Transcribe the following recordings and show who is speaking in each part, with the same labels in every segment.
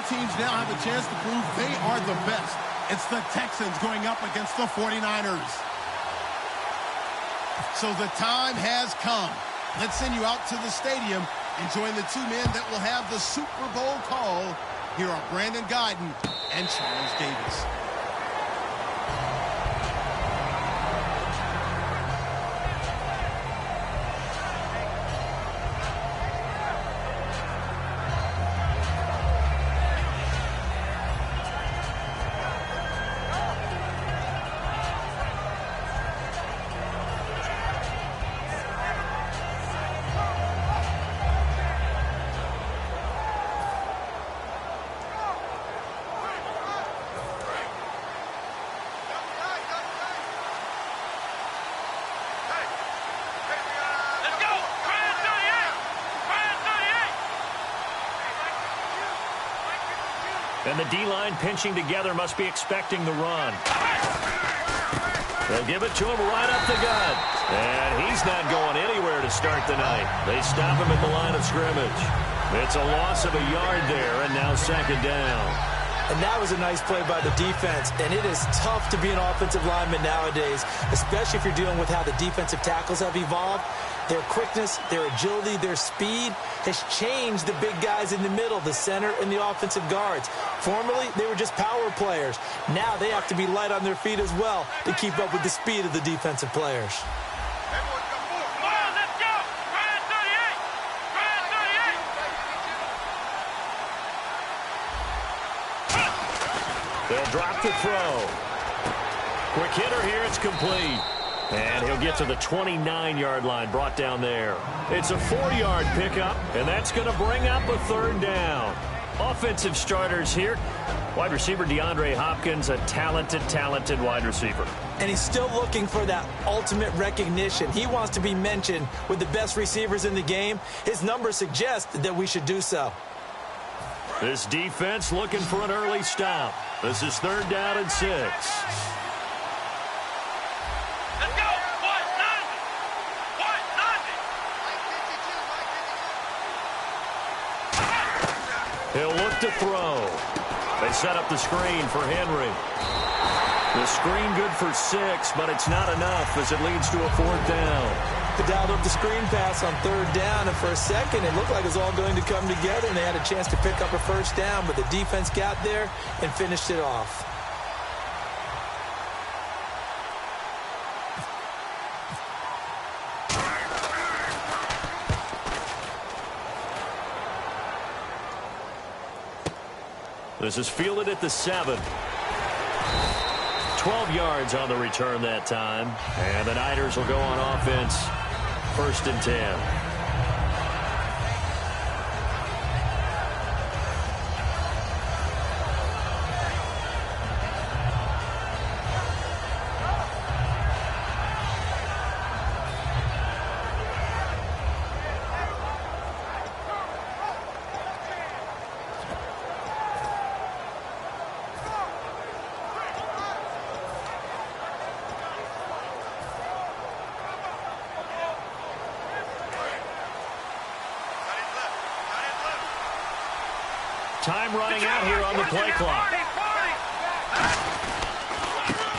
Speaker 1: teams now have a chance to prove they are the best. It's the Texans going up against the 49ers. So the time has come. Let's send you out to the stadium and join the two men that will have the Super Bowl call. Here are Brandon Guyton and Charles Davis.
Speaker 2: And the D-line pinching together must be expecting the run. They'll give it to him right up the gut. And he's not going anywhere to start the night. They stop him at the line of scrimmage. It's a loss of a yard there, and now second down.
Speaker 3: And that was a nice play by the defense. And it is tough to be an offensive lineman nowadays, especially if you're dealing with how the defensive tackles have evolved. Their quickness, their agility, their speed has changed the big guys in the middle, the center, and the offensive guards. Formerly, they were just power players. Now they have to be light on their feet as well to keep up with the speed of the defensive players.
Speaker 2: They'll drop the throw. Quick hitter here, it's complete. And he'll get to the 29-yard line, brought down there. It's a 4-yard pickup, and that's going to bring up a third down. Offensive starters here. Wide receiver DeAndre Hopkins, a talented wide receiver.
Speaker 3: And he's still looking for that ultimate recognition. He wants to be mentioned with the best receivers in the game. His numbers suggest that we should do so.
Speaker 2: This defense looking for an early stop. This is third down and 6. He'll look to throw. They set up the screen for Henry. The screen good for 6, but it's not enough as it leads to a fourth down.
Speaker 3: They dialed up the screen pass on third down, and for a second it looked like it was all going to come together, and they had a chance to pick up a first down, but the defense got there and finished it off.
Speaker 2: This is fielded at the 7. 12 yards on the return that time. And the Niners will go on offense. First and 10. Time running out here on the play clock.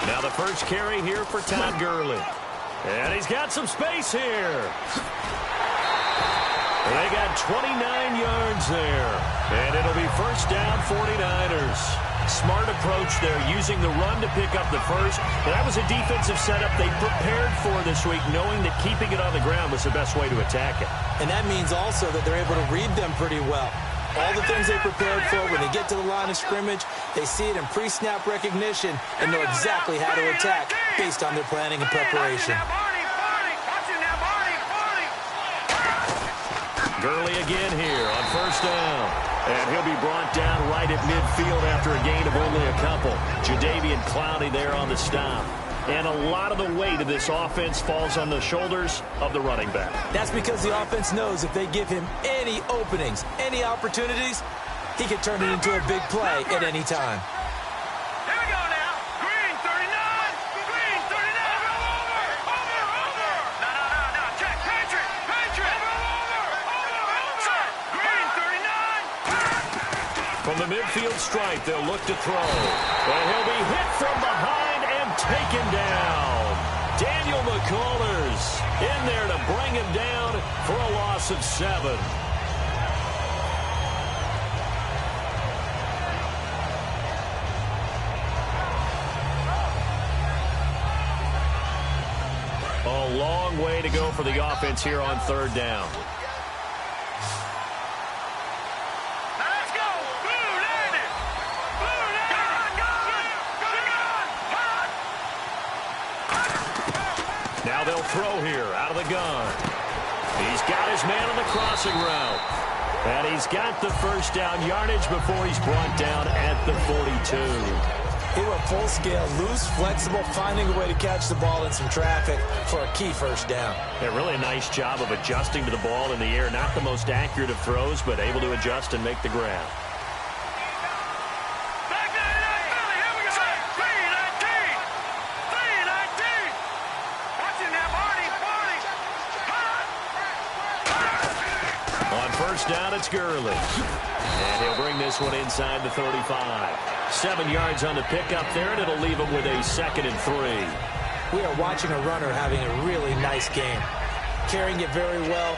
Speaker 2: Now the first carry here for Todd Gurley. And he's got some space here. They got 29 yards there. And it'll be first down 49ers. Smart approach there, using the run to pick up the first. And that was a defensive setup they prepared for this week, knowing that keeping it on the ground was the best way to attack it.
Speaker 3: And that means also that they're able to read them pretty well. All the things they prepared for, when they get to the line of scrimmage, they see it in pre-snap recognition and know exactly how to attack based on their planning and preparation.
Speaker 2: Gurley again here on first down. And he'll be brought down right at midfield after a gain of only a couple. Jadeveon Clowney there on the stop. And a lot of the weight of this offense falls on the shoulders of the running back.
Speaker 3: That's because the offense knows if they give him any openings, any opportunities, he can turn it into a big play at any time.
Speaker 4: Here we go now. Green 39. Green 39. Over. No. Check. Patriot. Over. Green 39.
Speaker 2: From the midfield stripe, they'll look to throw. And he'll be hit from behind and taken down. Daniel McCullers in there to bring him down for a loss of 7. A long way to go for the offense here on 3rd down.
Speaker 4: Let's go. Blue landed. Blue landed.
Speaker 2: Now they'll throw here out of the gun. He's got his man on the crossing route. And he's got the first down yardage before he's brought down at the 42.
Speaker 3: They were full scale, loose, flexible, finding a way to catch the ball in some traffic for a key first down.
Speaker 2: Yeah, really a nice job of adjusting to the ball in the air. Not the most accurate of throws, but able to adjust and make the grab.
Speaker 4: Back to Philly. Here we go. 3-19. 3-19. Watching that party.
Speaker 2: On first down, it's Gurley. And he'll bring this one inside the 35. 7 yards on the pickup there, and it'll leave him with a 2nd and 3.
Speaker 3: We are watching a runner having a really nice game. Carrying it very well.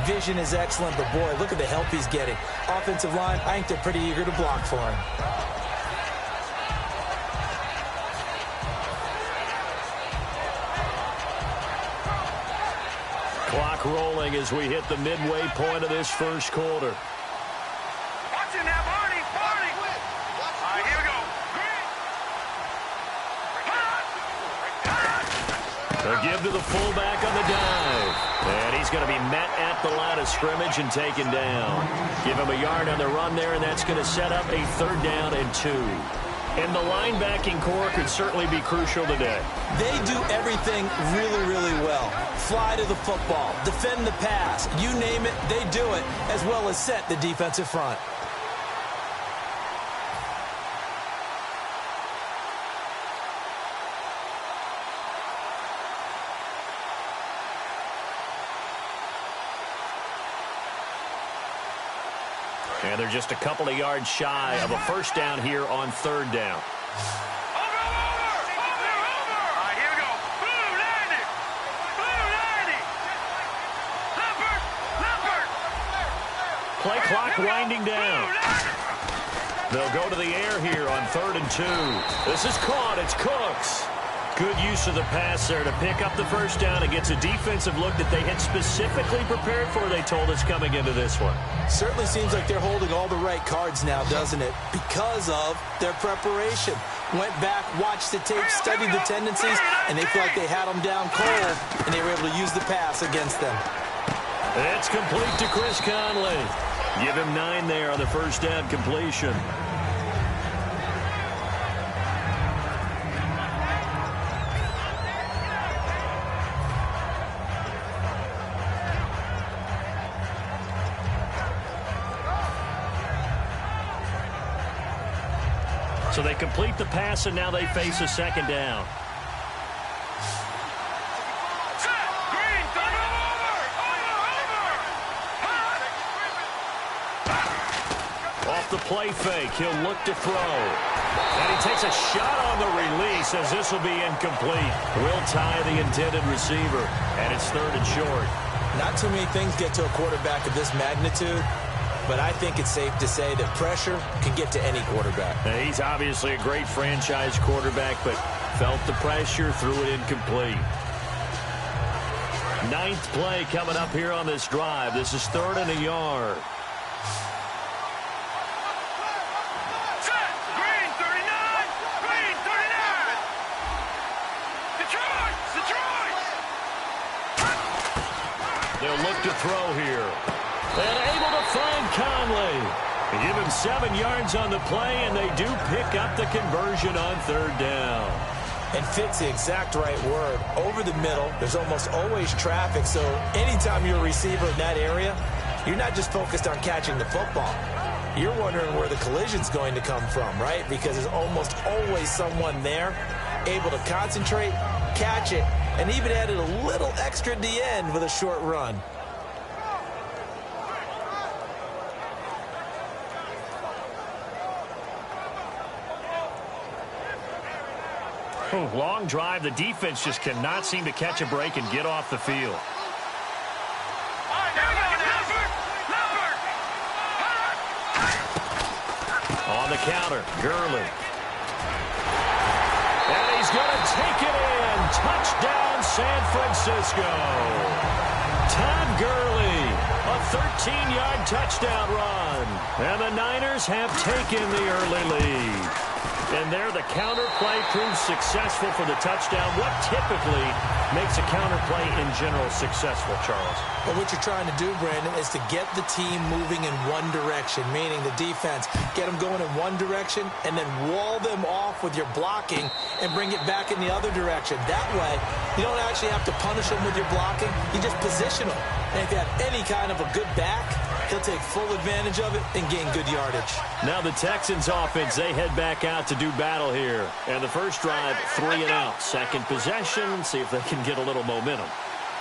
Speaker 3: Vision is excellent, but boy, look at the help he's getting. Offensive line, I think they're pretty eager to block for him.
Speaker 2: Clock rolling as we hit the midway point of this first quarter.
Speaker 4: Watching that party. All right, here we go.
Speaker 2: They'll give to the fullback on the dive. And he's going to be met at the line of scrimmage and taken down. Give him a yard on the run there, and that's going to set up a 3rd down and 2. And the linebacking core could certainly be crucial today.
Speaker 3: They do everything really, really well. Fly to the football, defend the pass, you name it, they do it, as well as set the defensive front.
Speaker 2: And they're just a couple of yards shy of a first down here on 3rd down.
Speaker 4: Over. All right, here we go. Blue landed. Leopard.
Speaker 2: Play clock winding down. They'll go to the air here on 3rd and 2. This is caught. It's Cooks. Good use of the pass there to pick up the first down. It gets a defensive look that they had specifically prepared for, they told us, coming into this one.
Speaker 3: Certainly seems like they're holding all the right cards now, doesn't it? Because of their preparation. Went back, watched the tape, studied the tendencies, and they feel like they had them down cold, and they were able to use the pass against them.
Speaker 2: It's complete to Chris Conley. Give him 9 there on the first down completion. So they complete the pass, and now they face a 2nd down.
Speaker 4: Green, throw over.
Speaker 2: Off the play fake, he'll look to throw. And he takes a shot on the release as this will be incomplete. Will tie the intended receiver, and it's 3rd and short.
Speaker 3: Not too many things get to a quarterback of this magnitude, but I think it's safe to say that pressure can get to any quarterback.
Speaker 2: Now, he's obviously a great franchise quarterback, but felt the pressure, threw it incomplete. 9th play coming up here on this drive. This is 3rd and a yard.
Speaker 4: Green, 39. Green, 39. Detroit.
Speaker 2: They'll look to throw here. And able to find Conley. They give him 7 yards on the play, and they do pick up the conversion on 3rd down.
Speaker 3: And fits the exact right word. Over the middle, there's almost always traffic, so anytime you're a receiver in that area, you're not just focused on catching the football. You're wondering where the collision's going to come from, right? Because there's almost always someone there able to concentrate, catch it, and even added a little extra at the end with a short run.
Speaker 2: Long drive. The defense just cannot seem to catch a break and get off the field. On the counter, Gurley. And he's going to take it in. Touchdown, San Francisco. Todd Gurley, a 13-yard touchdown run. And the Niners have taken the early lead. And there, the counter play proves successful for the touchdown. What typically makes a counter play in general successful, Charles?
Speaker 3: Well, what you're trying to do, Brandon, is to get the team moving in one direction, meaning the defense. Get them going in one direction and then wall them off with your blocking and bring it back in the other direction. That way, you don't actually have to punish them with your blocking. You just position them. And if you have any kind of a good back, he'll take full advantage of it and gain good yardage.
Speaker 2: Now the Texans offense, they head back out to do battle here. And the first drive, 3 and out. Second possession, see if they can get a little momentum.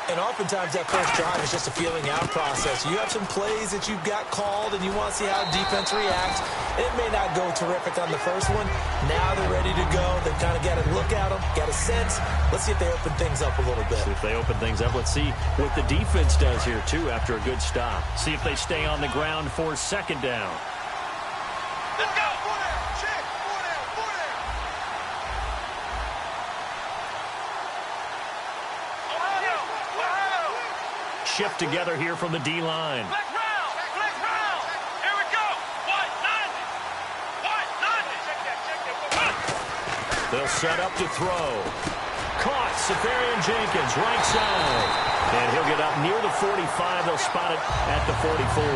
Speaker 3: And oftentimes that first drive is just a feeling out process. You have some plays that you've got called and you want to see how defense reacts. It may not go terrific on the first one. Now they're ready to go. They've kind of got to look at them, got a sense. Let's see if they open things up a little bit.
Speaker 2: See if they open things up. Let's see what the defense does here, too, after a good stop. See if they stay on the ground for second down.
Speaker 4: Let's go.
Speaker 2: Shift together here from the D-line.
Speaker 4: Flex round. Flex round. Here we go. White 90.
Speaker 2: They'll set up to throw. Caught. Safarian Jenkins, right side. And he'll get up near the 45. They'll spot it at the 44.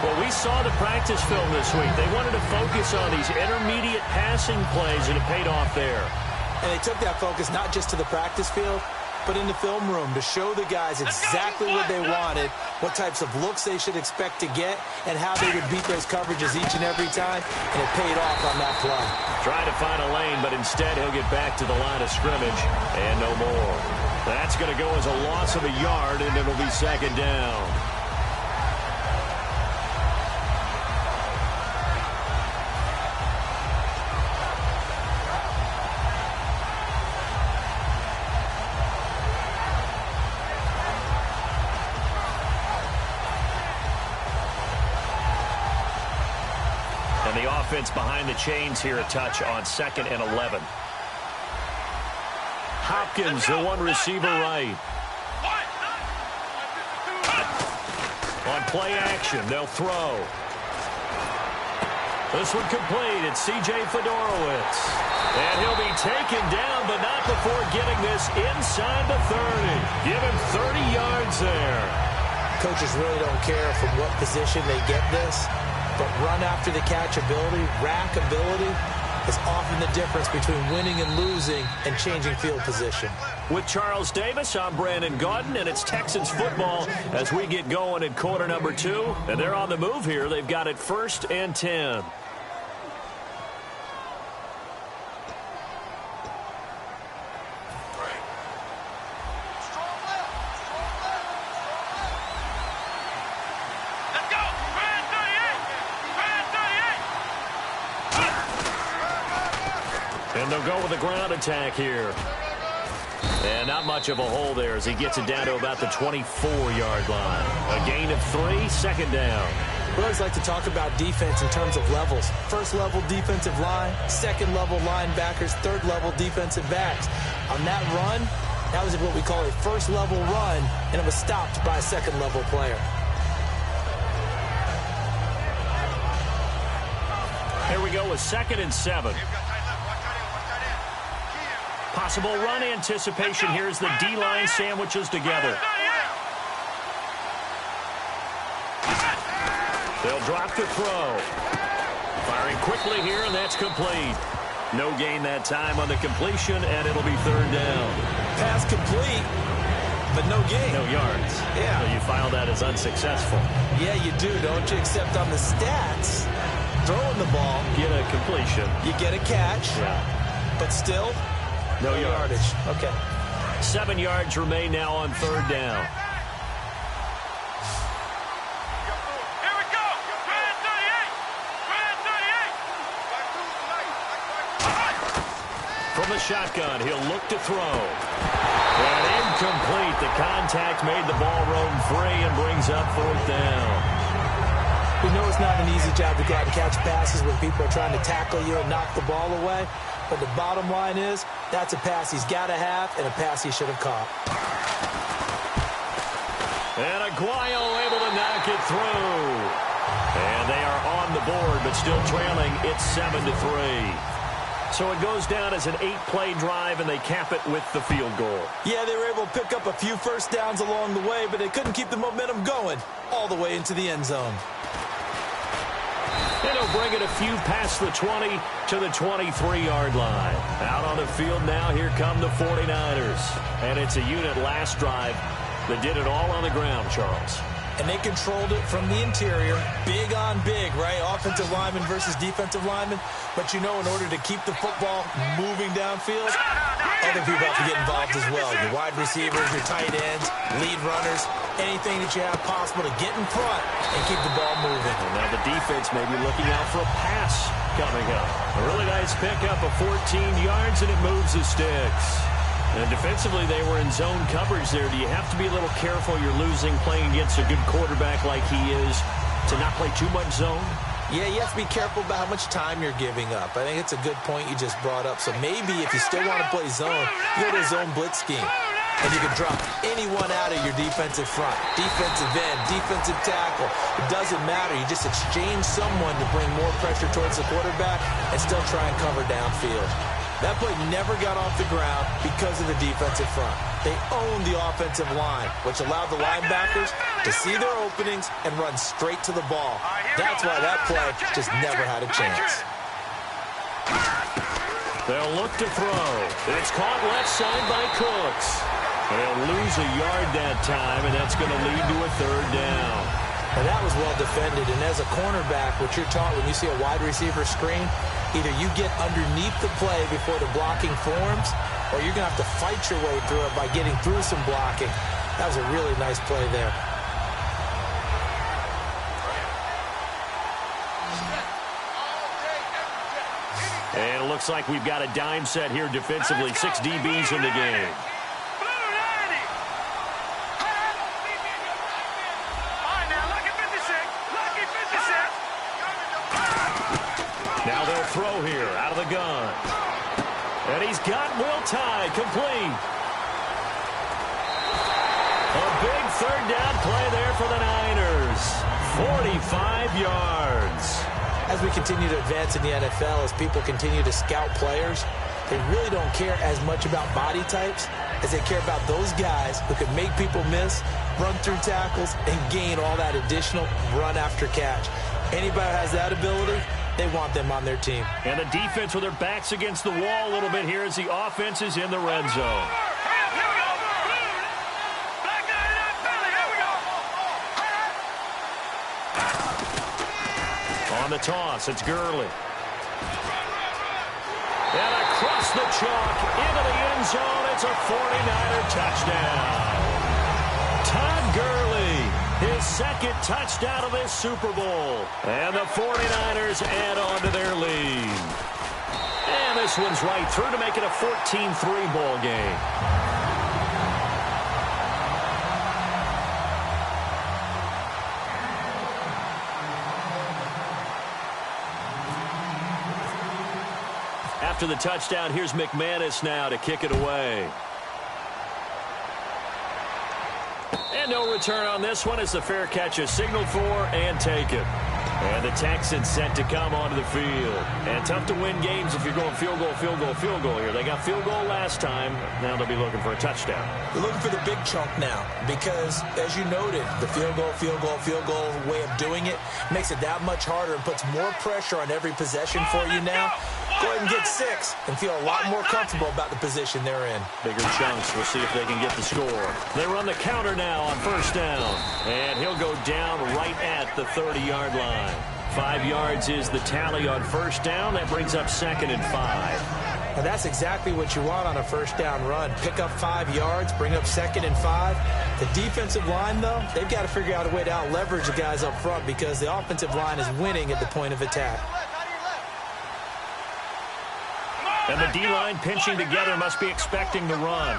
Speaker 2: Well, we saw the practice film this week. They wanted to focus on these intermediate passing plays, and it paid off there.
Speaker 3: And they took that focus not just to the practice field, but in the film room to show the guys exactly what they wanted, what types of looks they should expect to get, and how they would beat those coverages each and every time, and it paid off on that play.
Speaker 2: Trying to find a lane, but instead he'll get back to the line of scrimmage, and no more. That's going to go as a loss of a yard, and it'll be second down. And the offense behind the chains here a touch on 2nd and 11. Hopkins, the one receiver right. On play action, they'll throw. This one complete. It's C.J. Fedorowicz. And he'll be taken down, but not before getting this inside the 30. Give him 30 yards there.
Speaker 3: Coaches really don't care from what position they get this, but run after the catch ability, rack ability, is often the difference between winning and losing and changing field position.
Speaker 2: With Charles Davis, I'm Brandon Gaudin, and it's Texans football as we get going in quarter number 2. And they're on the move here. They've got it 1st and 10. And they'll go with a ground attack here. And not much of a hole there as he gets it down to about the 24-yard line. A gain of 3, second down.
Speaker 3: We always like to talk about defense in terms of levels. First-level defensive line, second-level linebackers, third-level defensive backs. On that run, that was what we call a first-level run, and it was stopped by a second-level player.
Speaker 2: Here we go with 2nd and 7. Possible run anticipation here as the D-line sandwiches together. They'll drop to throw. Firing quickly here, and that's complete. No gain that time on the completion, and it'll be 3rd down.
Speaker 3: Pass complete, but no gain.
Speaker 2: No yards.
Speaker 3: Yeah.
Speaker 2: So you file that as unsuccessful.
Speaker 3: Yeah, you do, don't you? Except on the stats, throwing the ball.
Speaker 2: Get a completion.
Speaker 3: You get a catch.
Speaker 2: Yeah.
Speaker 3: But still,
Speaker 2: no yardage.
Speaker 3: Okay.
Speaker 2: 7 yards remain now on 3rd down.
Speaker 4: Here we go. Brand 38. Brand 38.
Speaker 2: For from the shotgun. He'll look to throw. And incomplete. The contact made the ball roam free and brings up 4th down.
Speaker 3: We know it's not an easy job to go out and catch passes when people are trying to tackle you and knock the ball away. But the bottom line is, that's a pass he's got to have and a pass he should have caught.
Speaker 2: And Aguayo able to knock it through. And they are on the board, but still trailing. It's 7-3. So it goes down as an 8-play drive, and they cap it with the field goal.
Speaker 3: Yeah, they were able to pick up a few first downs along the way, but they couldn't keep the momentum going all the way into the end zone.
Speaker 2: And he'll bring it a few past the 20 to the 23-yard line. Out on the field now, here come the 49ers. And it's a unit last drive that did it all on the ground, Charles.
Speaker 3: And they controlled it from the interior, big on big, right? Offensive lineman versus defensive lineman. But you know, in order to keep the football moving downfield, other people have to get involved as well. Your wide receivers, your tight ends, lead runners, anything that you have possible to get in front and keep the ball moving.
Speaker 2: And now the defense may be looking out for a pass coming up. A really nice pickup of 14 yards, and it moves the sticks. And defensively, they were in zone coverage there. Do you have to be a little careful you're losing playing against a good quarterback like he is to not play too much zone?
Speaker 3: Yeah, you have to be careful about how much time you're giving up. I think it's a good point you just brought up. So maybe if you still want to play zone, you go to a zone blitz scheme. And you can drop anyone out of your defensive front. Defensive end, defensive tackle. It doesn't matter. You just exchange someone to bring more pressure towards the quarterback and still try and cover downfield. That play never got off the ground because of the defensive front. They owned the offensive line, which allowed the linebackers to see their openings and run straight to the ball. That's why that play just never had a chance.
Speaker 2: They'll look to throw. It's caught left side by Cooks. They'll lose a yard that time, and that's going to lead to a 3rd down.
Speaker 3: And that was well defended. And as a cornerback, what you're taught when you see a wide receiver screen, either you get underneath the play before the blocking forms, or you're going to have to fight your way through it by getting through some blocking. That was a really nice play there.
Speaker 2: And it looks like we've got a dime set here defensively. 6 DBs in the game. Now they'll throw here out of the gun. And he's got Will Tye complete. A big 3rd down play there for the Niners. 45 yards.
Speaker 3: As we continue to advance in the NFL, as people continue to scout players, they really don't care as much about body types as they care about those guys who can make people miss, run through tackles, and gain all that additional run after catch. Anybody who has that ability, they want them on their team.
Speaker 2: And the defense with their backs against the wall a little bit here as the offense is in the red zone. On the toss, it's Gurley. And across the chalk into the end zone, it's a 49er touchdown. Todd Gurley, his 2nd touchdown of this Super Bowl. And the 49ers add on to their lead. And this one's right through to make it a 14-3 ball game. After the touchdown, here's McManus now to kick it away. And no return on this one as the fair catch is signaled for and taken. And the Texans set to come onto the field. And tough to win games if you're going field goal, field goal, field goal here. They got field goal last time. Now they'll be looking for a touchdown.
Speaker 3: They're looking for the big chunk now because, as you noted, the field goal way of doing it makes it that much harder and puts more pressure on every possession for you now. Go ahead and get 6 and feel a lot more comfortable about the position they're in.
Speaker 2: Bigger chunks. We'll see if they can get the score. They run the counter now on 1st down. And he'll go down right at the 30-yard line. 5 yards is the tally on 1st down. That brings up 2nd and 5.
Speaker 3: And that's exactly what you want on a 1st down run. Pick up 5 yards, bring up 2nd and 5. The defensive line, though, they've got to figure out a way to out-leverage the guys up front because the offensive line is winning at the point of attack.
Speaker 2: And the D-line pinching together must be expecting the run.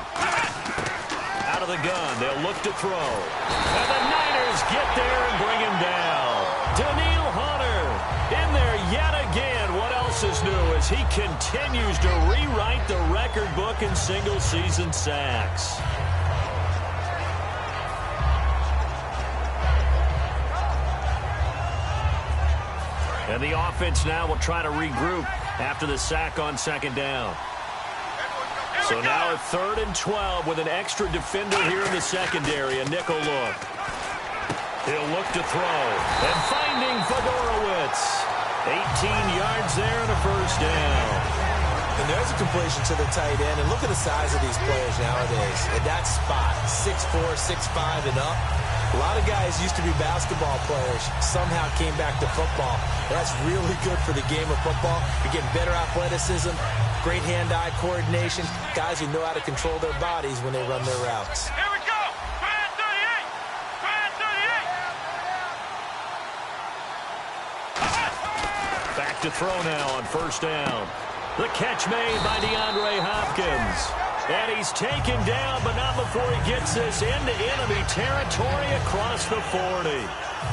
Speaker 2: Out of the gun, they'll look to throw. And the Niners get there and bring him down. Danielle Hunter in there yet again. What else is new as he continues to rewrite the record book in single-season sacks. And the offense now will try to regroup after the sack on second down. So now a 3rd and 12 with an extra defender here in the secondary. A nickel look. He'll look to throw. And finding Fedorowicz. 18 yards there and a first down.
Speaker 3: And there's a completion to the tight end. And look at the size of these players nowadays. At that spot, 6'4", 6'5", and up. A lot of guys used to be basketball players, somehow came back to football. That's really good for the game of football. You're getting better athleticism, great hand-eye coordination, guys who know how to control their bodies when they run their routes.
Speaker 4: Here we go. Brand 38. Brand 38.
Speaker 2: Back to throw now on first down. The catch made by DeAndre Hopkins. And he's taken down, but not before he gets this into enemy territory across the 40.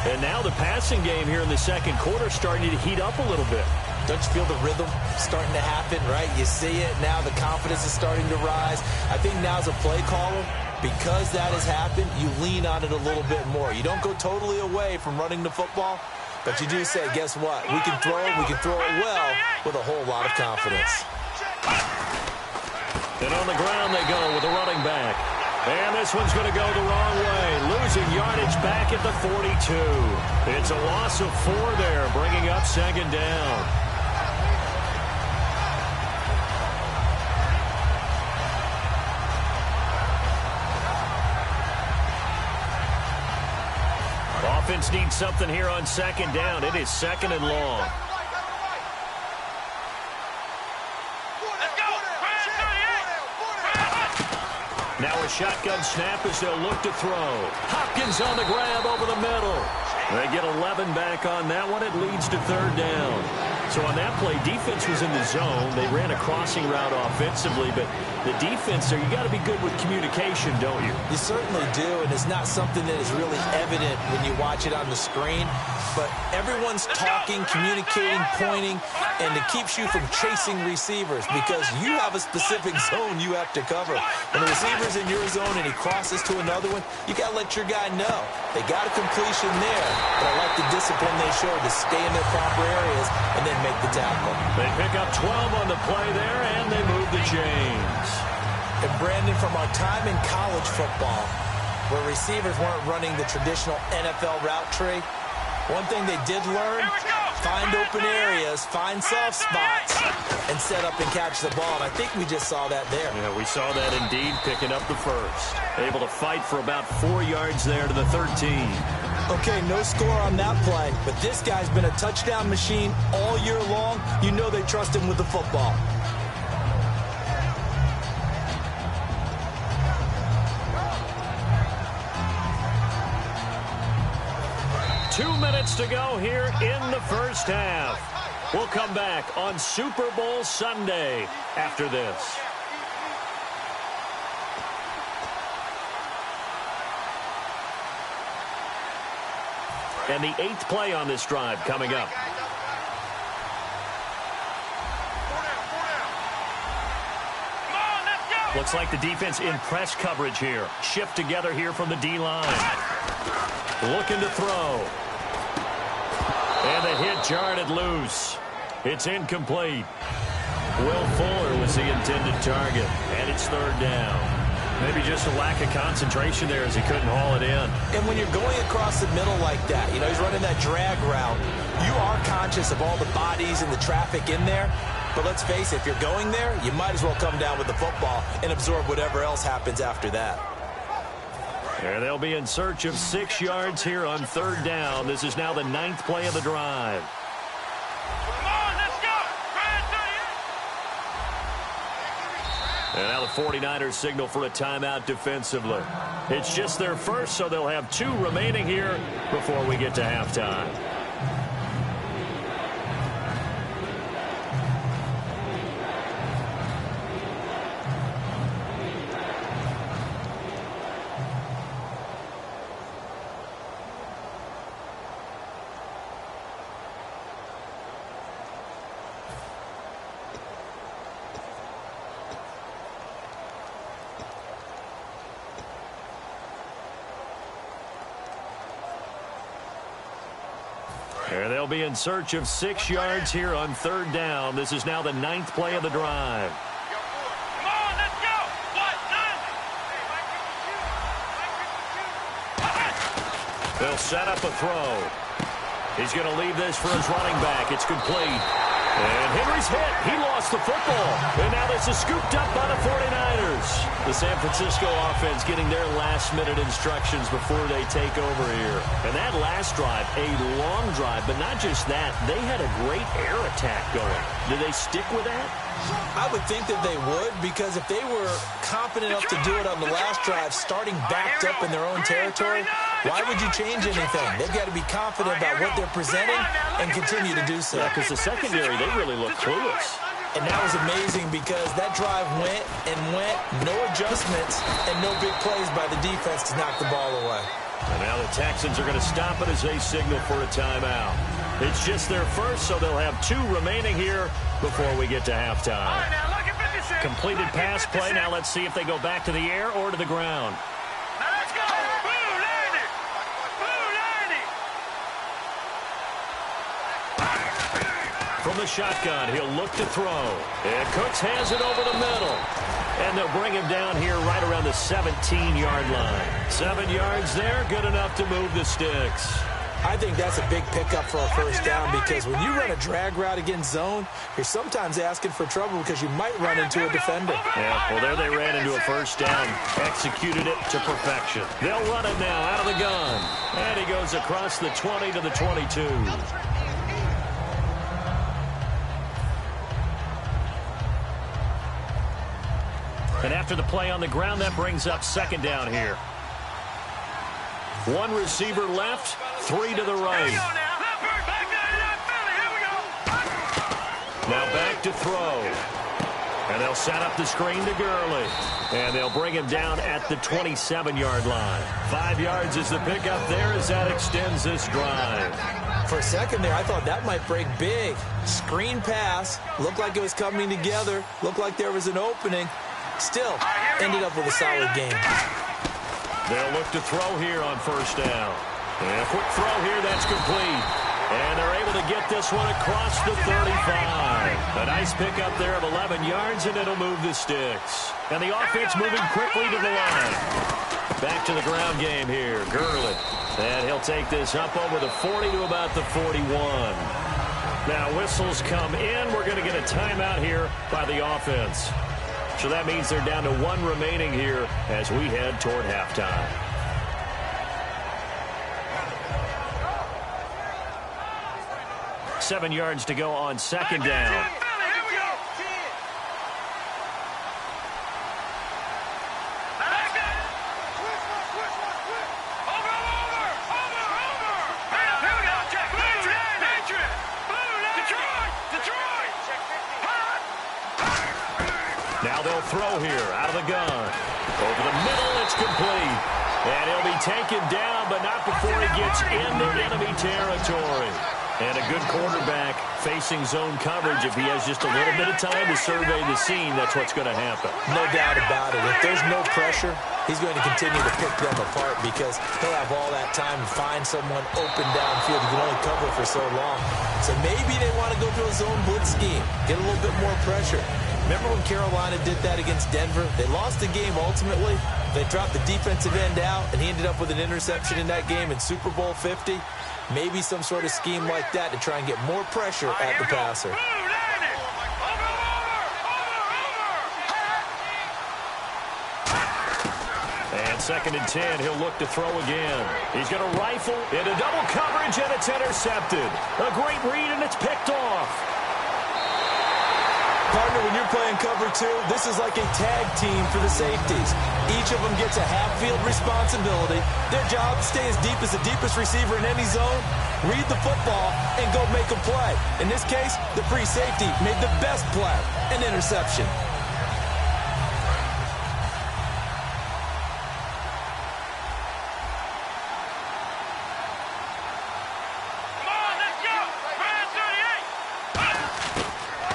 Speaker 2: And now the passing game here in the second quarter starting to heat up a little bit.
Speaker 3: Don't you feel the rhythm starting to happen, right? You see it now. The confidence is starting to rise. I think now's a play caller. Because that has happened, you lean on it a little bit more. You don't go totally away from running the football, but you do say, guess what? We can throw it well with a whole lot of confidence.
Speaker 2: And on the ground they go with the running back. And this one's going to go the wrong way. Losing yardage back at the 42. It's a loss of 4 there, bringing up second down. Offense needs something here on second down. It is second and long. Now a shotgun snap as they'll look to throw. Hopkins on the grab over the middle. They get 11 back on that one. It leads to third down. So on that play, defense was in the zone. They ran a crossing route offensively, but the defense there, you got to be good with communication, don't you?
Speaker 3: You certainly do, and it's not something that is really evident when you watch it on the screen. But everyone's talking, communicating, pointing, and it keeps you from chasing receivers because you have a specific zone you have to cover. When the receiver's in your zone and he crosses to another one, you got to let your guy know. They got a completion there, but I like the discipline they showed to stay in their proper areas and then make the tackle.
Speaker 2: They pick up 12 on the play there, and they move the chains.
Speaker 3: And Brandon, from our time in college football, where receivers weren't running the traditional NFL route tree, one thing they did learn, find open areas, find soft spots, and set up and catch the ball. And I think we just saw that there.
Speaker 2: Yeah, we saw that indeed, picking up the first. Able to fight for about 4 yards there to the 13.
Speaker 3: Okay, no score on that play, but this guy's been a touchdown machine all year long. You know they trust him with the football.
Speaker 2: Two minutes to go here in the first half. We'll come back on Super Bowl Sunday after this. And the 8th play on this drive coming up. Looks like the defense in press coverage here. Shift together here from the D-line. Looking to throw. And the hit jarred it loose. It's incomplete. Will Fuller was the intended target. And it's third down. Maybe just a lack of concentration there as he couldn't haul it in.
Speaker 3: And when you're going across the middle like that, you know, he's running that drag route, you are conscious of all the bodies and the traffic in there. But let's face it, if you're going there, you might as well come down with the football and absorb whatever else happens after that.
Speaker 2: And they'll be in search of 6 yards here on third down. This is now the 9th play of the drive. And now the 49ers signal for a timeout defensively. It's just their first, so they'll have 2 remaining here before we get to halftime. They'll be in search of 6 yards here on 3rd down. This is now the 9th play of the drive.
Speaker 4: Come on, let's go. What? None.
Speaker 2: They'll set up a throw. He's going to leave this for his running back. It's complete. And Henry's hit. He lost the football. And now this is scooped up by the 49ers. The San Francisco offense getting their last-minute instructions before they take over here. And that last drive, a long drive, but not just that. They had a great air attack going. Did they stick with that?
Speaker 3: I would think that they would, because if they were confident enough to do it on the last drive, starting backed up in their own territory, why would you change anything? They've got to be confident about what they're presenting and continue to do so.
Speaker 2: Yeah, because the secondary, they really look clueless.
Speaker 3: And that was amazing because that drive went and went, no adjustments, and no big plays by the defense to knock the ball away.
Speaker 2: And now the Texans are going to stop it as they signal for a timeout. It's just their first, so they'll have 2 remaining here before we get to halftime. Completed pass play. Now let's see if they go back to the air or to the ground.
Speaker 4: Now let's go. Boo, Landy. Boo, Landy.
Speaker 2: From the shotgun, he'll look to throw. And Cooks has it over the middle. And they'll bring him down here right around the 17-yard line. 7 yards there, good enough to move the sticks.
Speaker 3: I think that's a big pickup for a first down, because when you run a drag route against zone, you're sometimes asking for trouble because you might run into a defender.
Speaker 2: Yeah, well, there they ran into a first down, executed it to perfection. They'll run it now out of the gun. And he goes across the 20 to the 22. And after the play on the ground, that brings up 2nd down here. 1 receiver left, 3 to the right. Now back to throw. And they'll set up the screen to Gurley. And they'll bring him down at the 27-yard line. 5 yards is the pickup there as that extends this drive.
Speaker 3: For a second there, I thought that might break big. Screen pass. Looked like it was coming together. Looked like there was an opening. Still, ended up with a solid game.
Speaker 2: They'll look to throw here on 1st down. And a quick throw here, that's complete. And they're able to get this one across the 35. A nice pickup there of 11 yards, and it'll move the sticks. And the offense moving quickly to the line. Back to the ground game here, Gurley. And he'll take this up over the 40 to about the 41. Now whistles come in. We're going to get a timeout here by the offense. So that means they're down to 1 remaining here as we head toward halftime. Seven yards to go on 2nd down. Now they'll throw here out of the gun. Over the middle, it's complete. And he'll be taken down, but not before he gets into enemy territory. And a good quarterback facing zone coverage. If he has just a little bit of time to survey the scene, that's what's going to happen.
Speaker 3: No doubt about it. If there's no pressure, he's going to continue to pick them apart because he'll have all that time to find someone open downfield. He can only cover for so long. So maybe they want to go to a zone blitz scheme, get a little bit more pressure. Remember when Carolina did that against Denver? They lost the game ultimately. They dropped the defensive end out, and he ended up with an interception in that game in Super Bowl 50. Maybe some sort of scheme like that to try and get more pressure at the passer.
Speaker 2: And 2nd and 10, he'll look to throw again. He's going to rifle into double coverage, and it's intercepted. A great read, and it's picked off.
Speaker 3: Partner, when you're playing cover 2, this is like a tag team for the safeties. Each of them gets a half-field responsibility. Their job, stay as deep as the deepest receiver in any zone, read the football, and go make a play. In this case, the free safety made the best play, an interception.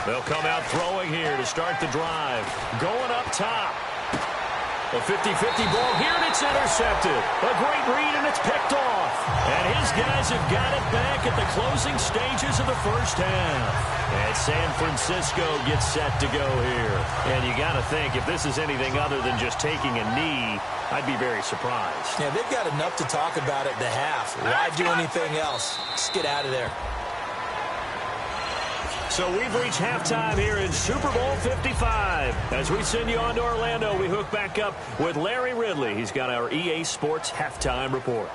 Speaker 2: They'll come out throwing here to start the drive. Going up top. A 50-50 ball here, and it's intercepted. A great read, and it's picked off. And his guys have got it back at the closing stages of the first half. And San Francisco gets set to go here. And you got to think, if this is anything other than just taking a knee, I'd be very surprised.
Speaker 3: Yeah, they've got enough to talk about at the half. Why do anything else? Just get out of there.
Speaker 2: So we've reached halftime here in Super Bowl 55. As we send you on to Orlando, we hook back up with Larry Ridley. He's got our EA Sports halftime report.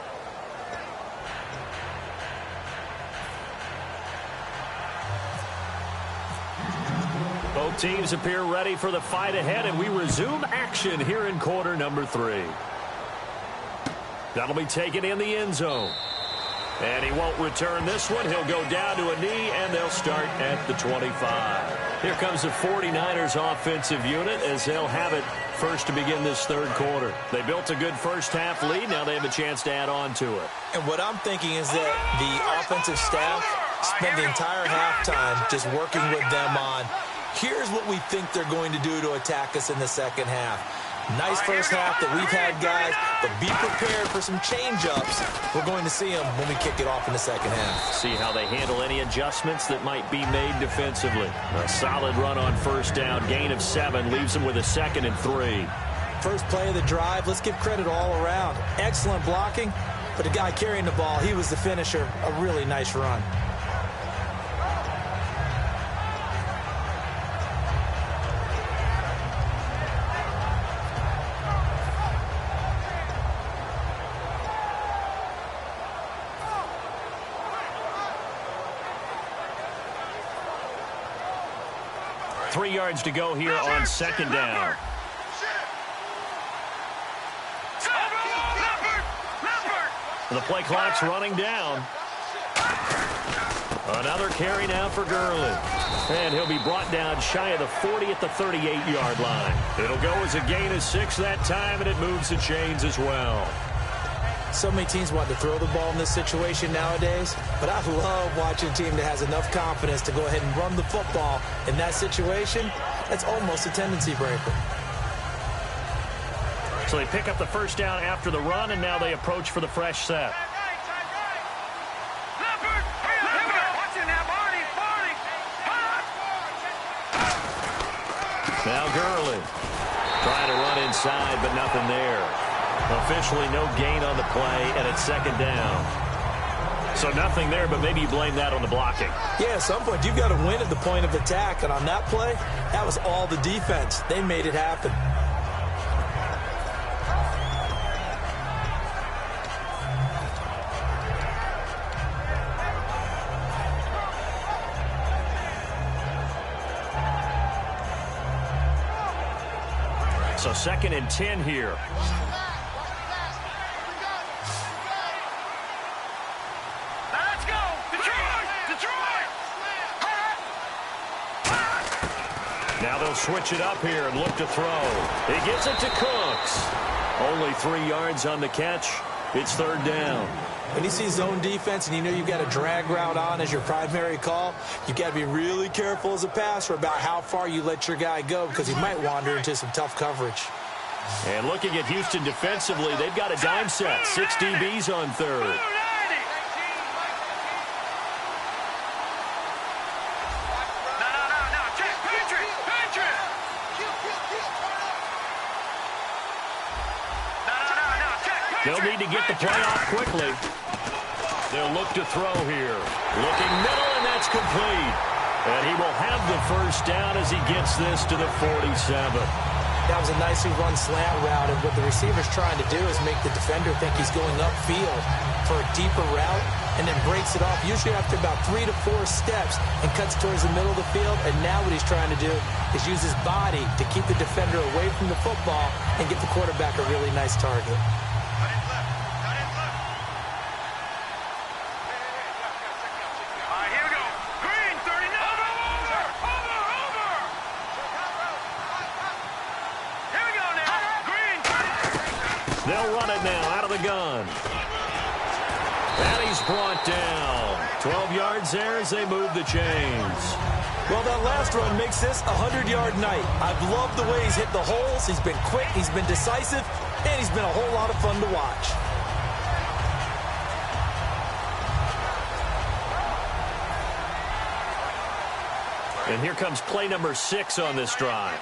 Speaker 2: Both teams appear ready for the fight ahead, and we resume action here in quarter number 3. That'll be taken in the end zone. And he won't return this one. He'll go down to a knee, and they'll start at the 25. Here comes the 49ers offensive unit as they'll have it first to begin this third quarter. They built a good first-half lead. Now they have a chance to add on to it.
Speaker 3: And what I'm thinking is that the offensive staff spent the entire halftime just working with them on, here's what we think they're going to do to attack us in the second half. Nice first half that we've had, guys, but be prepared for some change-ups. We're going to see them when we kick it off in the second half.
Speaker 2: See how they handle any adjustments that might be made defensively. A solid run on first down, gain of 7, leaves them with a 2nd and 3.
Speaker 3: First play of the drive, let's give credit all around. Excellent blocking, but the guy carrying the ball, he was the finisher. A really nice run.
Speaker 2: Three yards to go here on second down. The play clock's running down. Another carry now for Gurley. And he'll be brought down shy of the 40 at the 38-yard line. It'll go as a gain of 6 that time, and it moves the chains as well.
Speaker 3: So many teams want to throw the ball in this situation nowadays, but I love watching a team that has enough confidence to go ahead and run the football in that situation. That's almost a tendency breaker.
Speaker 2: So they pick up the first down after the run, and now they approach for the fresh set. Now Gurley trying to run inside, but nothing there. Officially no gain on the play, and it's second down. So nothing there, but maybe you blame that on the blocking.
Speaker 3: Yeah, at some point you've got to win at the point of attack, and on that play, that was all the defense. They made it happen.
Speaker 2: So 2nd and 10 here.
Speaker 4: Let's go! Detroit! Detroit!
Speaker 2: Now they'll switch it up here and look to throw. He gets it to Cooks. Only 3 yards on the catch. It's third down.
Speaker 3: When you see zone defense and you know you've got a drag route on as your primary call, you've got to be really careful as a passer about how far you let your guy go because he might wander into some tough coverage.
Speaker 2: And looking at Houston defensively, they've got a dime set. 6 DBs on third. They'll need to get the play off quickly. They'll look to throw here. Looking middle, and that's complete. And he will have the first down as he gets this to the 47.
Speaker 3: That was a nicely run slant route, and what the receiver's trying to do is make the defender think he's going upfield for a deeper route and then breaks it off, usually after about 3 to 4 steps, and cuts towards the middle of the field. And now what he's trying to do is use his body to keep the defender away from the football and get the quarterback a really nice target.
Speaker 2: They'll run it now out of the gun. And he's brought down. 12 yards there as they move the chains.
Speaker 3: Well, that last run makes this a 100-yard night. I've loved the way he's hit the holes. He's been quick, he's been decisive, and he's been a whole lot of fun to watch.
Speaker 2: And here comes play number 6 on this drive.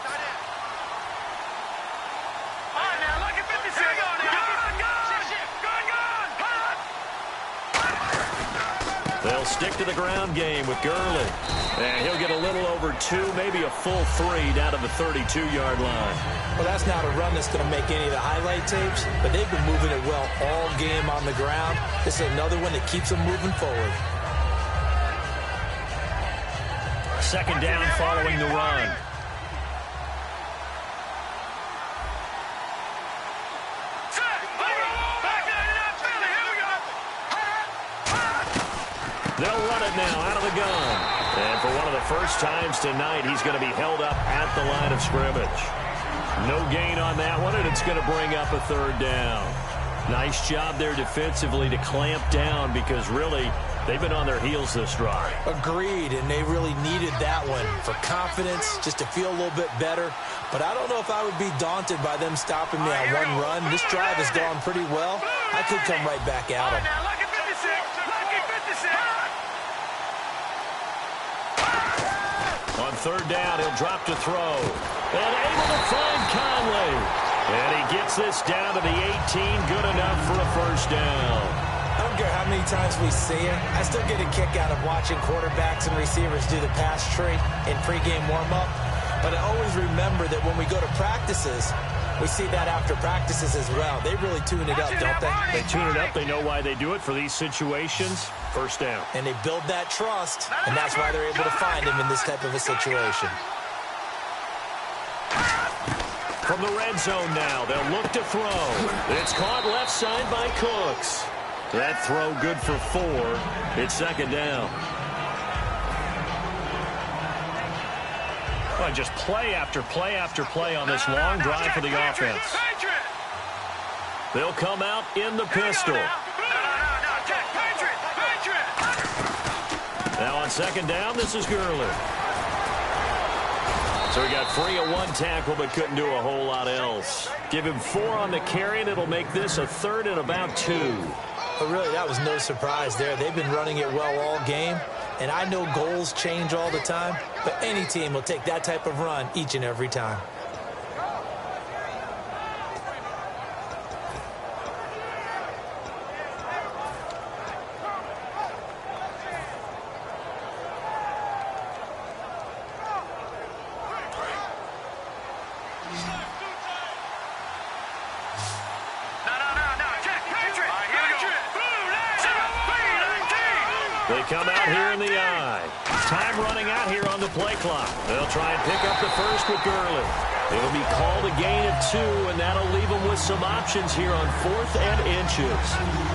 Speaker 2: They'll stick to the ground game with Gurley. And he'll get a little over 2, maybe a full 3 down to the 32-yard line.
Speaker 3: Well, that's not a run that's going to make any of the highlight tapes, but they've been moving it well all game on the ground. This is another one that keeps them moving forward.
Speaker 2: Second down following the run. They'll run it now out of the gun. And for one of the first times tonight, he's going to be held up at the line of scrimmage. No gain on that one, and it's going to bring up a third down. Nice job there defensively to clamp down because really they've been on their heels this drive.
Speaker 3: Agreed, and they really needed that one for confidence, just to feel a little bit better. But I don't know if I would be daunted by them stopping me on one run. This drive has gone pretty well. I could come right back at them.
Speaker 2: On third down, he'll drop to throw. And able to find Conley. And he gets this down to the 18, good enough for a first down.
Speaker 3: I don't care how many times we see it. I still get a kick out of watching quarterbacks and receivers do the pass tree in pregame warm-up. But I always remember that when we go to practices, we see that after practices as well. They really tune it up, don't they?
Speaker 2: They tune it up. They know why they do it for these situations. First down.
Speaker 3: And they build that trust, and that's why they're able to find him in this type of a situation.
Speaker 2: From the red zone now, they'll look to throw. It's caught left side by Cooks. That throw good for 4. It's second down. Well, just play after play after play on this long drive for the offense. They'll come out in the pistol. Now on second down, this is Gurley. So he got free of 1 tackle, but couldn't do a whole lot else. Give him 4 on the carry, and it'll make this a third and about 2.
Speaker 3: But really, that was no surprise there. They've been running it well all game. And I know goals change all the time, but any team will take that type of run each and every time.
Speaker 2: They come out here in the eye. Time running out here on the play clock. They'll try and pick up the first with Gurley. It'll be called a gain of 2, and that'll leave them with some options here on 4th and inches.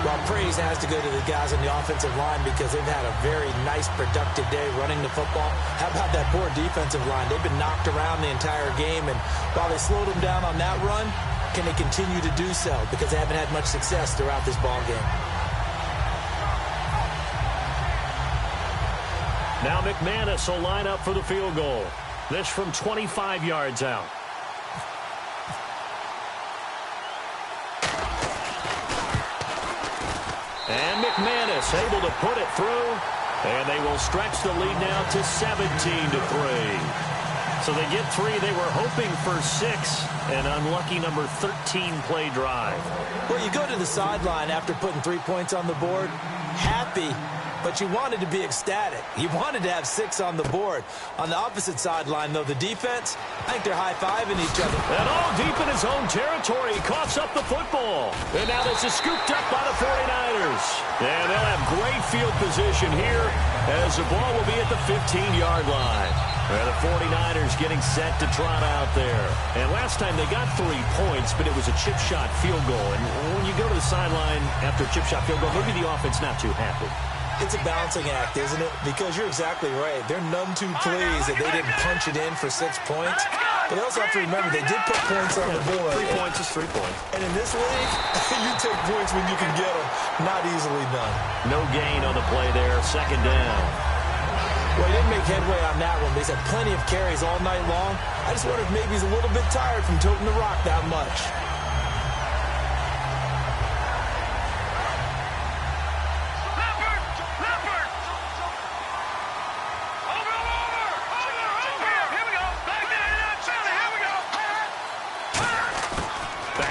Speaker 3: Well, praise has to go to the guys on the offensive line because they've had a very nice, productive day running the football. How about that poor defensive line? They've been knocked around the entire game, and while they slowed them down on that run, can they continue to do so? Because they haven't had much success throughout this ball game.
Speaker 2: Now McManus will line up for the field goal. This from 25 yards out. And McManus able to put it through. And they will stretch the lead now to 17-3. So they get 3. They were hoping for 6. An unlucky number 13 play drive.
Speaker 3: Well, you go to the sideline after putting 3 points on the board, happy, but you wanted to be ecstatic. You wanted to have 6 on the board. On the opposite sideline, though, the defense, I think they're high-fiving each other.
Speaker 2: And all deep in his own territory, he coughs up the football. And now this is scooped up by the 49ers. And they'll have great field position here as the ball will be at the 15-yard line. And the 49ers getting set to trot out there. And last time they got 3 points, but it was a chip shot field goal. And when you go to the sideline after a chip shot field goal, maybe the offense not too happy.
Speaker 3: It's a balancing act, isn't it? Because you're exactly right. They're none too pleased that they didn't punch it in for 6 points. But they also have to remember they did put points on the board.
Speaker 2: 3 points is 3 points.
Speaker 3: And in this league, you take points when you can get them. Not easily done.
Speaker 2: No gain on the play there. Second down.
Speaker 3: Well, he didn't make headway on that one, but he's had plenty of carries all night long. I just wonder if maybe he's a little bit tired from toting the rock that much.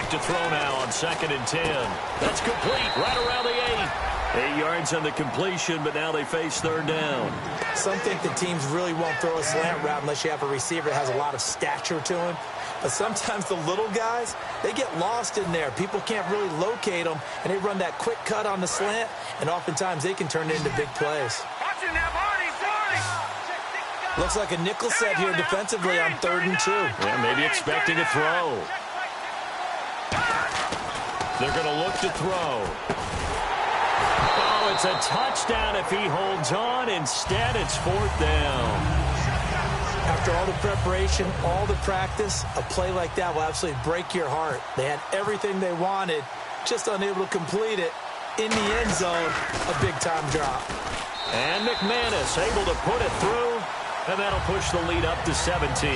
Speaker 2: To throw now on 2nd and 10. That's complete right around the 8. 8 yards on the completion, but now they face 3rd down.
Speaker 3: Some think the teams really won't throw a slant route unless you have a receiver that has a lot of stature to him. But sometimes the little guys, they get lost in there. People can't really locate them, and they run that quick cut on the slant, and oftentimes they can turn it into big plays. Looks like a nickel set here defensively on 3rd and 2.
Speaker 2: Yeah, maybe expecting a throw. They're going to look to throw. Oh, it's a touchdown if he holds on. Instead, it's 4th down.
Speaker 3: After all the preparation, all the practice, a play like that will absolutely break your heart. They had everything they wanted, just unable to complete it. In the end zone, a big-time drop.
Speaker 2: And McManus able to put it through, and that'll push the lead up to 17.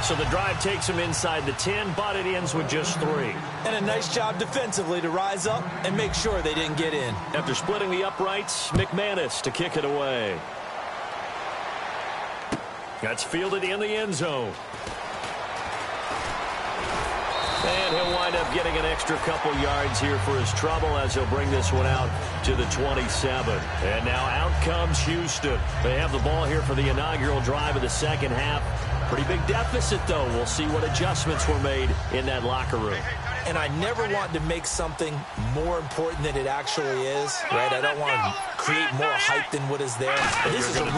Speaker 2: So the drive takes him inside the 10, but it ends with just 3.
Speaker 3: And a nice job defensively to rise up and make sure they didn't get in.
Speaker 2: After splitting the uprights, McManus to kick it away. That's fielded in the end zone. And he'll wind up getting an extra couple yards here for his trouble as he'll bring this one out to the 27. And now out comes Houston. They have the ball here for the inaugural drive of the 2nd half. Pretty big deficit, though. We'll see what adjustments were made in that locker room.
Speaker 3: And I never want to make something more important than it actually is, right? I don't want to create more hype than what is there. But this is I'm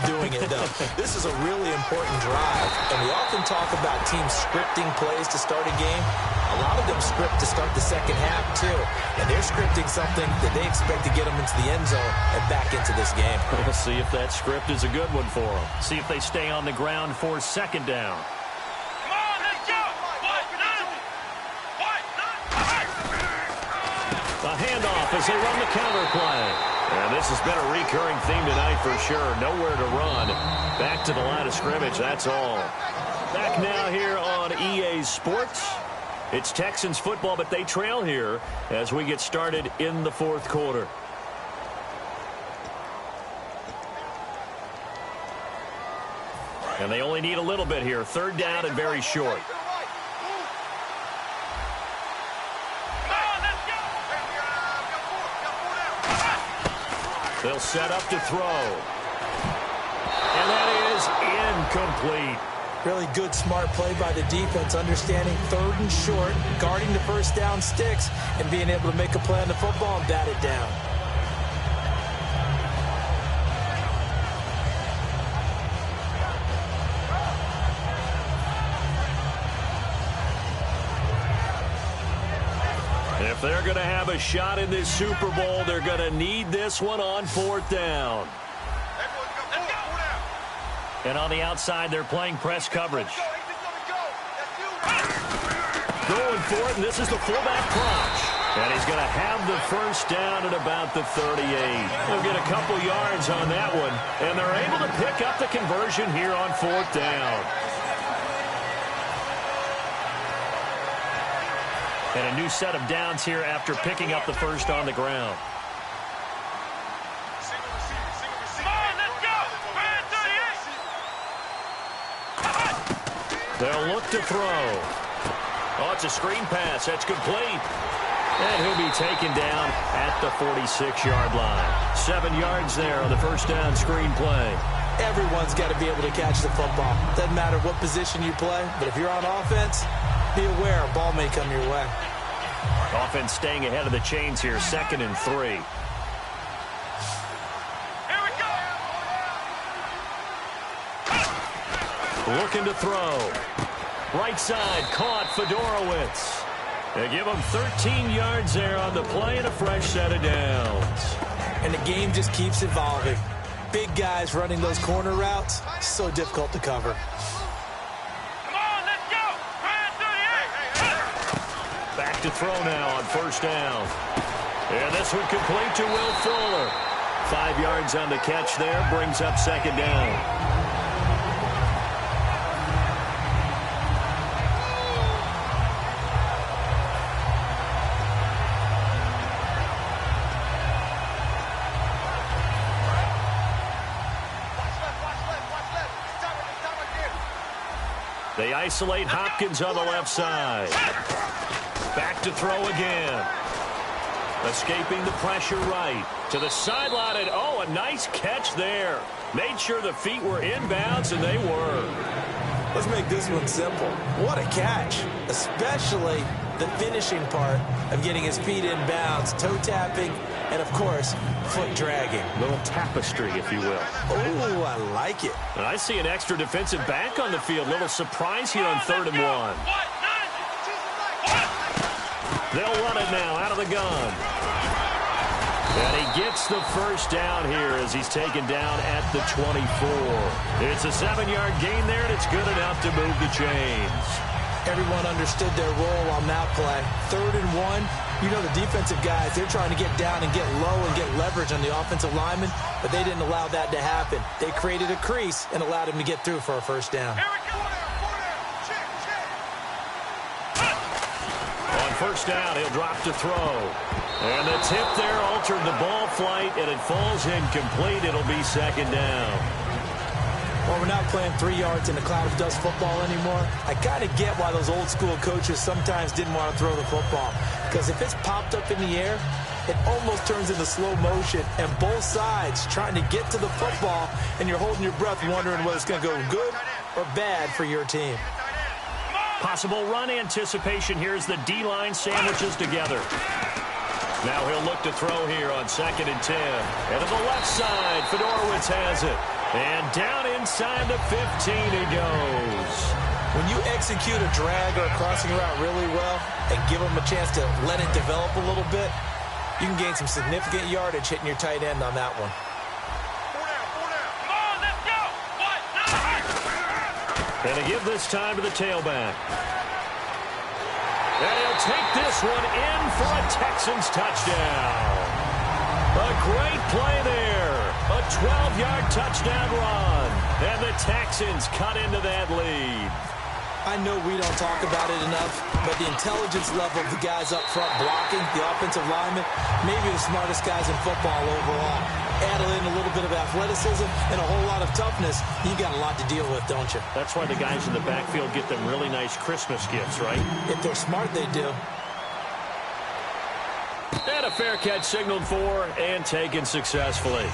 Speaker 3: doing it, though. This is a really important drive. And we often talk about teams scripting plays to start a game. A lot of them script to start the 2nd half, too. And they're scripting something that they expect to get them into the end zone and back into this game.
Speaker 2: We'll see if that script is a good one for them. See if they stay on the ground for 2nd down. A handoff as they run the counter play. And this has been a recurring theme tonight for sure. Nowhere to run. Back to the line of scrimmage, that's all. Back now here on EA Sports. It's Texans football, but they trail here as we get started in the 4th quarter. And they only need a little bit here. 3rd down and very short. They'll set up to throw. And that is incomplete.
Speaker 3: Really good, smart play by the defense, understanding 3rd and short, guarding the 1st down sticks, and being able to make a play on the football and bat it down.
Speaker 2: If they're going to have a shot in this Super Bowl, they're going to need this one on 4th down. And on the outside, they're playing press coverage. Going for it, and this is the fullback crunch. And he's going to have the 1st down at about the 38. They'll get a couple yards on that one, and they're able to pick up the conversion here on 4th down. And a new set of downs here after picking up the 1st on the ground. They'll look to throw. Oh, it's a screen pass. That's complete. And he'll be taken down at the 46-yard line. 7 yards there on the 1st down screen play.
Speaker 3: Everyone's got to be able to catch the football. Doesn't matter what position you play, but if you're on offense, be aware a ball may come your way.
Speaker 2: Offense staying ahead of the chains here, 2nd and 3. Looking to throw. Right side, caught Fedorowicz. They give him 13 yards there on the play and a fresh set of downs.
Speaker 3: And the game just keeps evolving. Big guys running those corner routes, so difficult to cover. Back
Speaker 2: to throw now on 1st down. And this one complete to Will Fuller. 5 yards on the catch there. Brings up second down. They isolate Hopkins on the left side. Back to throw again. Escaping the pressure right. To the sideline, and oh, a nice catch there. Made sure the feet were inbounds, and they were.
Speaker 3: Let's make this one simple. What a catch, especially the finishing part of getting his feet in bounds, toe tapping, and, of course, foot dragging.
Speaker 2: Little tapestry, if you will.
Speaker 3: Oh, I like it.
Speaker 2: And I see an extra defensive back on the field. Little surprise here on 3rd and 1. They'll run it now out of the gun. And he gets the first down here as he's taken down at the 24. It's a 7-yard gain there, and it's good enough to move the chains.
Speaker 3: Everyone understood their role on that play. 3rd and 1. You know the defensive guys, they're trying to get down and get low and get leverage on the offensive lineman, but they didn't allow that to happen. They created a crease and allowed him to get through for a first down.
Speaker 2: On first down, he'll drop to throw. And the tip there altered the ball flight, and it falls incomplete. It'll be second down.
Speaker 3: Well, we're not playing 3 yards in a cloud of dust football anymore. I kind of get why those old school coaches sometimes didn't want to throw the football. Because if it's popped up in the air, it almost turns into slow motion. And both sides trying to get to the football, and you're holding your breath wondering whether it's going to go good or bad for your team.
Speaker 2: Possible run anticipation here as the D-line sandwiches together. Now he'll look to throw here on 2nd and 10. And to the left side, Fedorowicz has it. And down inside the 15 he goes.
Speaker 3: When you execute a drag or a crossing route really well and give them a chance to let it develop a little bit, you can gain some significant yardage hitting your tight end on that one.
Speaker 2: And to give this time to the tailback. And he'll take this one in for a Texans touchdown. A great play there. A 12-yard touchdown run. And the Texans cut into that lead.
Speaker 3: I know we don't talk about it enough, but the intelligence level of the guys up front blocking, the offensive linemen, maybe the smartest guys in football overall. Add in a little bit of athleticism and a whole lot of toughness, you got a lot to deal with, don't you?
Speaker 2: That's why the guys in the backfield get them really nice Christmas gifts, right?
Speaker 3: If they're smart, they do.
Speaker 2: And a fair catch signaled for and taken successfully.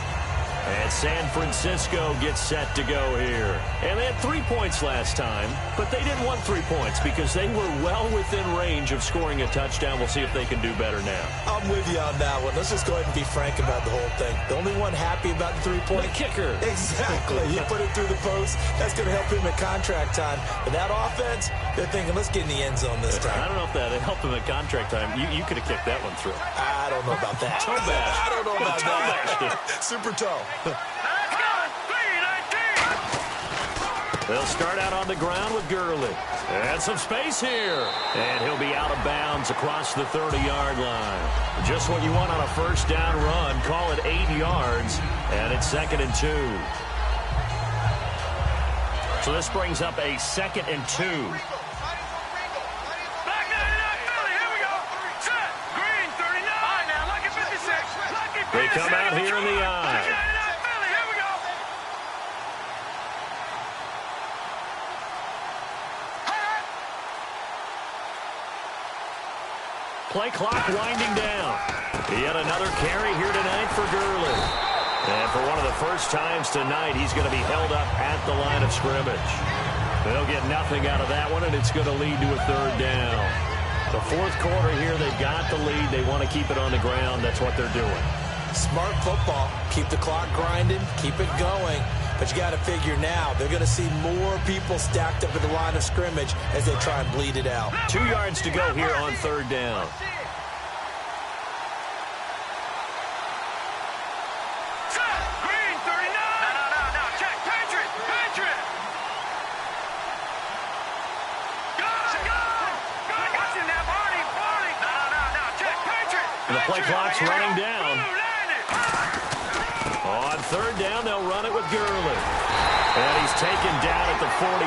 Speaker 2: And San Francisco gets set to go here. And they had 3 points last time, but they didn't want 3 points because they were well within range of scoring a touchdown. We'll see if they can do better now.
Speaker 3: I'm with you on that one. Let's just go ahead and be frank about the whole thing. The only one happy about the 3-point?
Speaker 2: The kicker.
Speaker 3: Exactly. He put it through the post. That's going to help him at contract time. But that offense, they're thinking, let's get in the end zone this time.
Speaker 2: I don't know if that helped him at contract time. You could have kicked that one through.
Speaker 3: I don't know about that.
Speaker 2: Toe bash.
Speaker 3: I don't know about that. Super toe.
Speaker 2: They'll start out on the ground with Gurley. And some space here. And he'll be out of bounds across the 30-yard line. Just what you want on a first down run. Call it 8 yards. And it's 2nd and 2. So this brings up a 2nd and 2. They come out here in the eye. Play clock winding down. Yet another carry here tonight for Gurley. And for one of the first times tonight, he's going to be held up at the line of scrimmage. They'll get nothing out of that one, and it's going to lead to a 3rd down. The 4th quarter here, they've got the lead. They want to keep it on the ground. That's what they're doing.
Speaker 3: Smart football. Keep the clock grinding. Keep it going. But you got to figure now, they're going to see more people stacked up at the line of scrimmage as they try and bleed it out.
Speaker 2: 2 yards to go here on 3rd down.
Speaker 4: Green, 39. No. Check. Patriot. Go. Watching that, Barney. No. Check. Patriot.
Speaker 2: The play clock's running down. third down, they'll run it with Gurley. And he's taken down at the 43,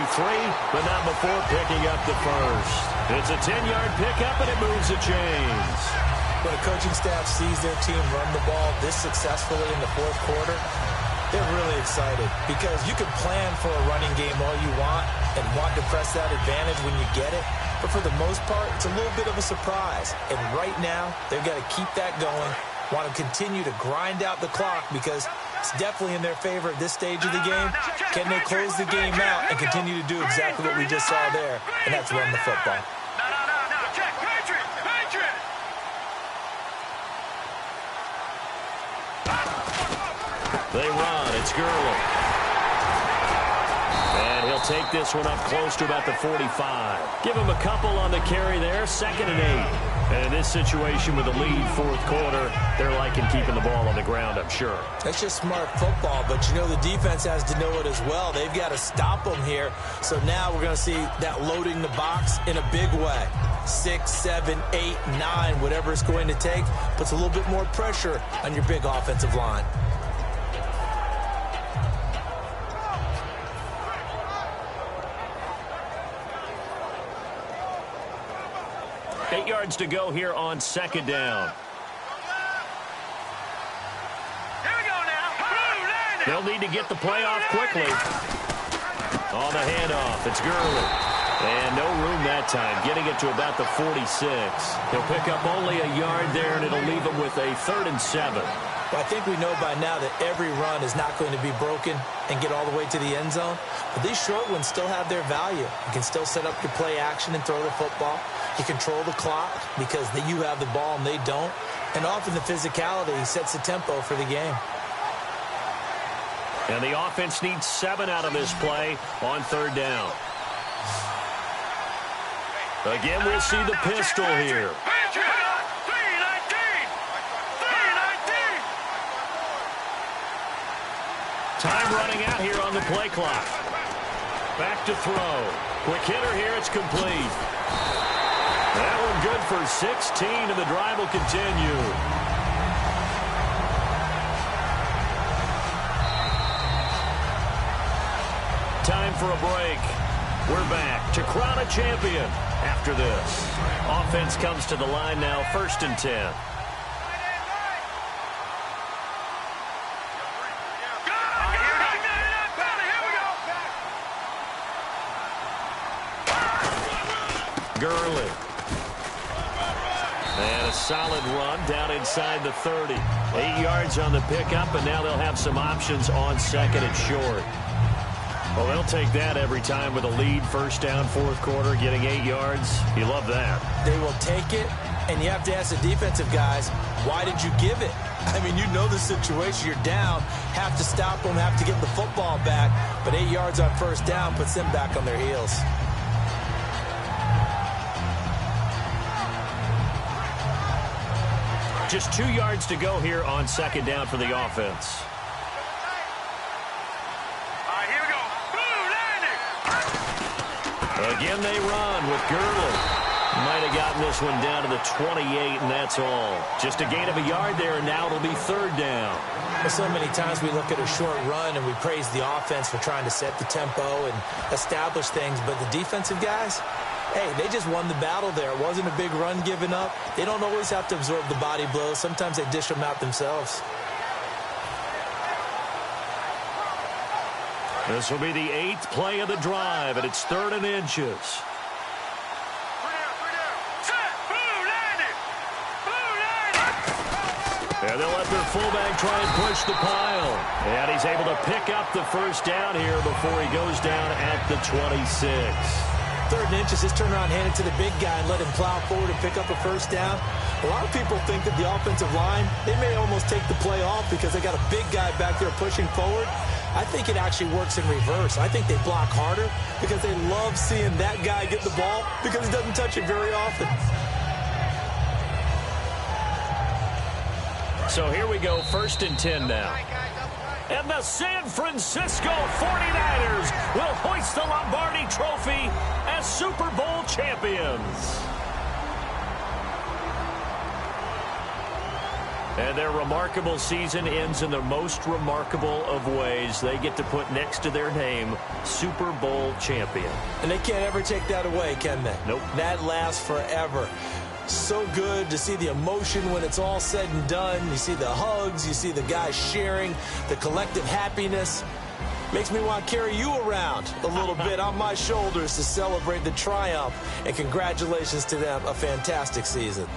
Speaker 2: but not before picking up the first. It's a 10-yard pickup, and it moves the chains.
Speaker 3: When a coaching staff sees their team run the ball this successfully in the fourth quarter, they're really excited because you can plan for a running game all you want and want to press that advantage when you get it. But for the most part, it's a little bit of a surprise. And right now, they've got to keep that going, want to continue to grind out the clock because it's definitely in their favor at this stage of the game. Can they close the game out and continue to do exactly what we just saw there, and that's run the football.
Speaker 4: Check, Patriot.
Speaker 2: They run. It's Gurley. And he'll take this one up close to about the 45. Give him a couple on the carry there. 2nd and 8. And in this situation with a lead fourth quarter, they're liking keeping the ball on the ground, I'm sure.
Speaker 3: That's just smart football, but you know the defense has to know it as well. They've got to stop them here. So now we're going to see that loading the box in a big way. 6, 7, 8, 9, whatever it's going to take, puts a little bit more pressure on your big offensive line.
Speaker 2: Eight yards to go here on 2nd down.
Speaker 4: Here we go now.
Speaker 2: They'll need to get the play off quickly. On the handoff, it's Gurley. And no room that time, getting it to about the 46. He'll pick up only a yard there, and it'll leave him with a 3rd and 7.
Speaker 3: Well, I think we know by now that every run is not going to be broken and get all the way to the end zone. But these short ones still have their value. You can still set up your play action and throw the football. You control the clock because you have the ball and they don't. And often the physicality sets the tempo for the game.
Speaker 2: And the offense needs 7 out of this play on 3rd down. Again, we'll see the pistol here. Time running out here on the play clock. Back to throw. Quick hitter here. It's complete. That one good for 16, and the drive will continue. Time for a break. We're back to crown a champion after this. Offense comes to the line now, 1st and 10. Gurley. And a solid run down inside the 30. 8 yards on the pickup, and now they'll have some options on 2nd and short. Well, they'll take that every time with a lead. 1st down, 4th quarter, getting 8 yards. You love that.
Speaker 3: They will take it, and you have to ask the defensive guys, why did you give it? I mean, you know the situation. You're down, have to stop them, have to get the football back. But 8 yards on 1st down puts them back on their heels.
Speaker 2: Just 2 yards to go here on 2nd down for the offense.
Speaker 4: Here we go.
Speaker 2: Again, they run with Gurley. Might have gotten this one down to the 28, and that's all. Just a gain of a yard there, and now it'll be 3rd down.
Speaker 3: Well, so many times we look at a short run and we praise the offense for trying to set the tempo and establish things, but the defensive guys, hey, they just won the battle there. It wasn't a big run given up. They don't always have to absorb the body blows. Sometimes they dish them out themselves.
Speaker 2: This will be the 8th play of the drive, and it's 3rd and inches. And they'll let their fullback try and push the pile. And he's able to pick up the 1st down here before he goes down at the 26.
Speaker 3: 3rd and inches, just turn around, hand it to the big guy and let him plow forward and pick up a 1st down. A lot of people think that the offensive line, they may almost take the play off because they got a big guy back there pushing forward. I think it actually works in reverse. I think they block harder because they love seeing that guy get the ball because he doesn't touch it very often.
Speaker 2: So here we go, 1st and 10 now. And the San Francisco 49ers will hoist the Lombardi Trophy as Super Bowl champions. And their remarkable season ends in the most remarkable of ways. They get to put next to their name, Super Bowl champion.
Speaker 3: And they can't ever take that away, can they?
Speaker 2: Nope.
Speaker 3: That lasts forever. So good to see the emotion when it's all said and done. You see the hugs, you see the guys sharing, the collective happiness. Makes me want to carry you around a little bit on my shoulders to celebrate the triumph. And congratulations to them, a fantastic season.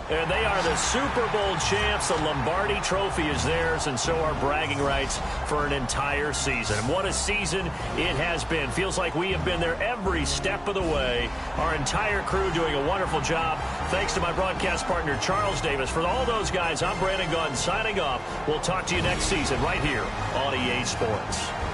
Speaker 2: And they are the Super Bowl champs. The Lombardi Trophy is theirs, and so are bragging rights for an entire season. What a season it has been. Feels like we have been there every step of the way. Our entire crew doing a wonderful job. Thanks to my broadcast partner, Charles Davis. For all those guys, I'm Brandon Gaudin signing off. We'll talk to you next season right here on EA Sports.